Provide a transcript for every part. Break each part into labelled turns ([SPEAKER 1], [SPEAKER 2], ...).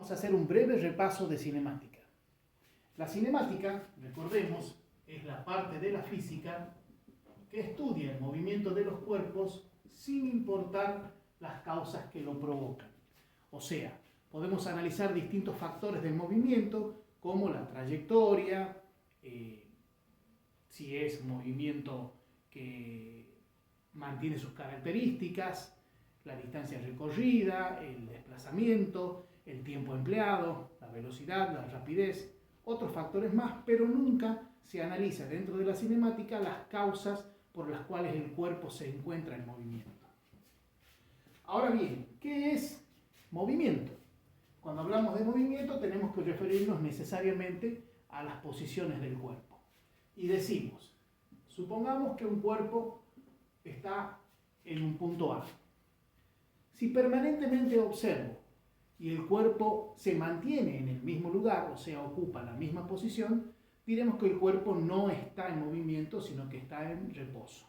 [SPEAKER 1] Vamos a hacer un breve repaso de cinemática. La cinemática, recordemos, es la parte de la física que estudia el movimiento de los cuerpos sin importar las causas que lo provocan. O sea, podemos analizar distintos factores del movimiento, como la trayectoria, si es movimiento que mantiene sus características, la distancia recorrida, el desplazamiento, el tiempo empleado, la velocidad, la rapidez, otros factores más, pero nunca se analiza dentro de la cinemática las causas por las cuales el cuerpo se encuentra en movimiento. Ahora bien, ¿qué es movimiento? Cuando hablamos de movimiento tenemos que referirnos necesariamente a las posiciones del cuerpo. Y decimos, supongamos que un cuerpo está en un punto A. Si permanentemente observo y el cuerpo se mantiene en el mismo lugar, o sea, ocupa la misma posición, diremos que el cuerpo no está en movimiento, sino que está en reposo.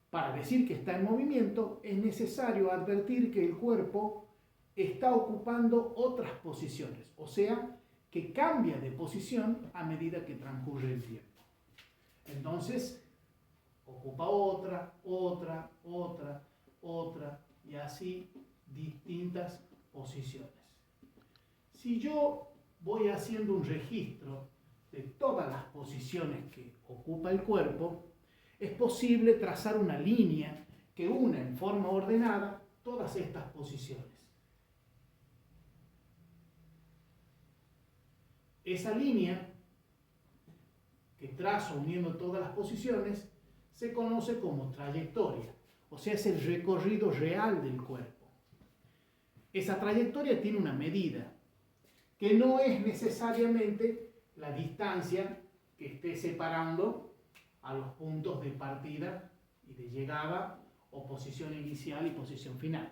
[SPEAKER 1] Para decir que está en movimiento, es necesario advertir que el cuerpo está ocupando otras posiciones, o sea, que cambia de posición a medida que transcurre el tiempo. Entonces, ocupa otra, y así distintas posiciones. Si yo voy haciendo un registro de todas las posiciones que ocupa el cuerpo, es posible trazar una línea que una en forma ordenada todas estas posiciones. Esa línea que trazo uniendo todas las posiciones se conoce como trayectoria, o sea, es el recorrido real del cuerpo. Esa trayectoria tiene una medida, que no es necesariamente la distancia que esté separando a los puntos de partida y de llegada, o posición inicial y posición final.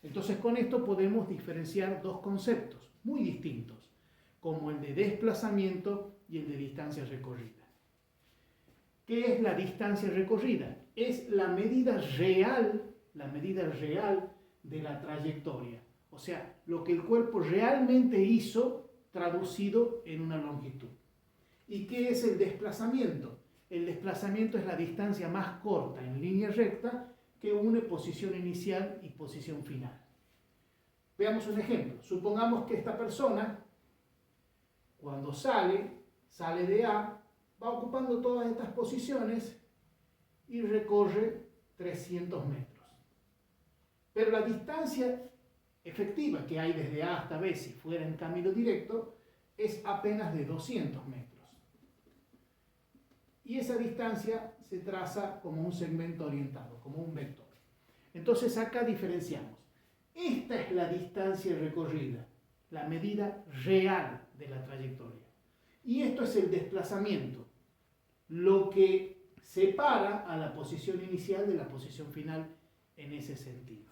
[SPEAKER 1] Entonces, con esto podemos diferenciar dos conceptos muy distintos, como el de desplazamiento y el de distancia recorrida. ¿Qué es la distancia recorrida? Es la medida real de la trayectoria. O sea, lo que el cuerpo realmente hizo traducido en una longitud. ¿Y qué es el desplazamiento? El desplazamiento es la distancia más corta en línea recta que une posición inicial y posición final. Veamos un ejemplo. Supongamos que esta persona, cuando sale de A, va ocupando todas estas posiciones y recorre 300 metros. Pero la distancia efectiva que hay desde A hasta B, si fuera en camino directo, es apenas de 200 metros. Y esa distancia se traza como un segmento orientado, como un vector. Entonces acá diferenciamos. Esta es la distancia recorrida, la medida real de la trayectoria. Y esto es el desplazamiento, lo que separa a la posición inicial de la posición final en ese sentido.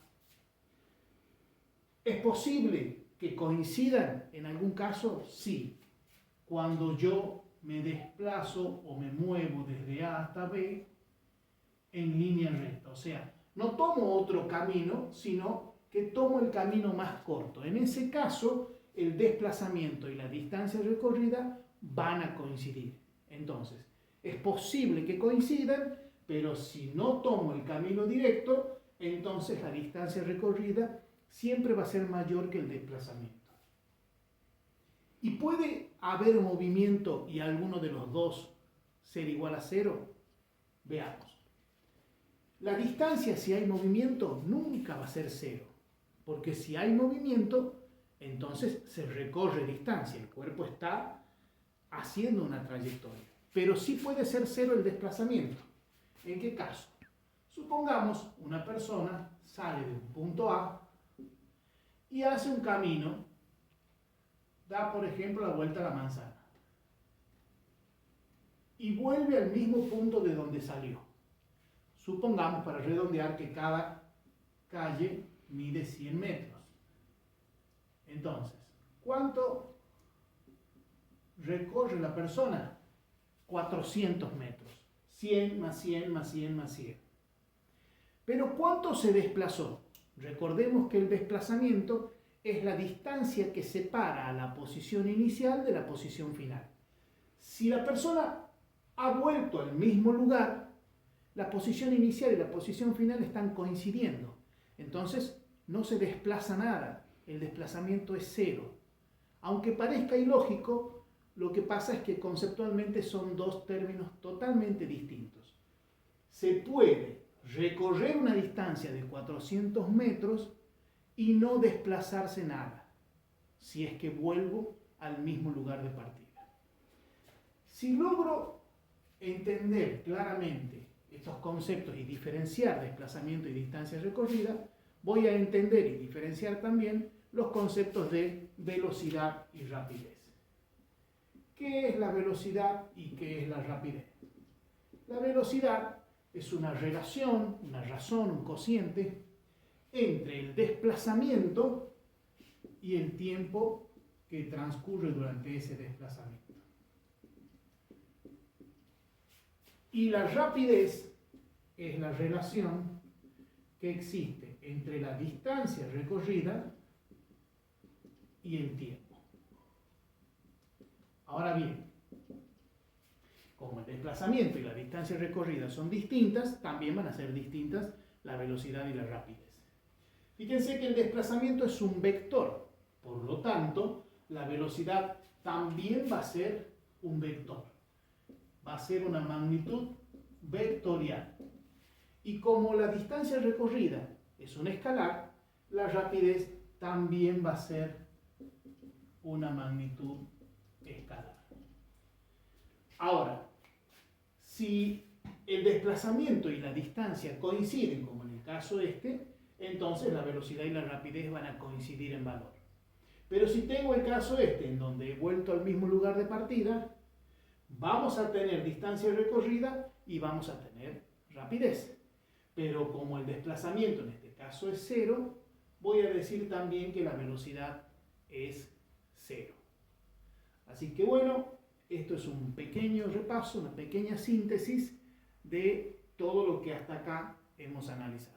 [SPEAKER 1] ¿Es posible que coincidan en algún caso? Sí. Cuando yo me desplazo o me muevo desde A hasta B en línea recta. O sea, no tomo otro camino, sino que tomo el camino más corto. En ese caso, el desplazamiento y la distancia recorrida van a coincidir. Entonces, es posible que coincidan, pero si no tomo el camino directo, entonces la distancia recorrida siempre va a ser mayor que el desplazamiento. ¿Y puede haber movimiento y alguno de los dos ser igual a cero? Veamos. La distancia, si hay movimiento, nunca va a ser cero, porque si hay movimiento, entonces se recorre distancia, el cuerpo está haciendo una trayectoria. Pero sí puede ser cero el desplazamiento. ¿En qué caso? Supongamos una persona sale de un punto A y hace un camino, da por ejemplo la vuelta a la manzana y vuelve al mismo punto de donde salió. Supongamos, para redondear, que cada calle mide 100 metros. Entonces, ¿cuánto recorre la persona? 400 metros. 100 más 100 más 100 más 100. Pero ¿cuánto se desplazó? Recordemos que el desplazamiento es la distancia que separa a la posición inicial de la posición final. Si la persona ha vuelto al mismo lugar, la posición inicial y la posición final están coincidiendo. Entonces no se desplaza nada, el desplazamiento es cero. Aunque parezca ilógico, lo que pasa es que conceptualmente son dos términos totalmente distintos. Se puede recorrer una distancia de 400 metros y no desplazarse nada, si es que vuelvo al mismo lugar de partida. Si logro entender claramente estos conceptos y diferenciar desplazamiento y distancia recorrida, voy a entender y diferenciar también los conceptos de velocidad y rapidez. ¿Qué es la velocidad y qué es la rapidez? La velocidad es una relación, una razón, un cociente entre el desplazamiento y el tiempo que transcurre durante ese desplazamiento. Y la rapidez es la relación que existe entre la distancia recorrida y el tiempo. Ahora bien, como el desplazamiento y la distancia recorrida son distintas, también van a ser distintas la velocidad y la rapidez. Fíjense que el desplazamiento es un vector, por lo tanto, la velocidad también va a ser un vector. Va a ser una magnitud vectorial. Y como la distancia recorrida es un escalar, la rapidez también va a ser una magnitud escalar. Ahora, si el desplazamiento y la distancia coinciden, como en el caso este, entonces la velocidad y la rapidez van a coincidir en valor. Pero si tengo el caso este, en donde he vuelto al mismo lugar de partida, vamos a tener distancia recorrida y vamos a tener rapidez. Pero como el desplazamiento en este caso es cero, voy a decir también que la velocidad es cero. Así que bueno, esto es un pequeño repaso, una pequeña síntesis de todo lo que hasta acá hemos analizado.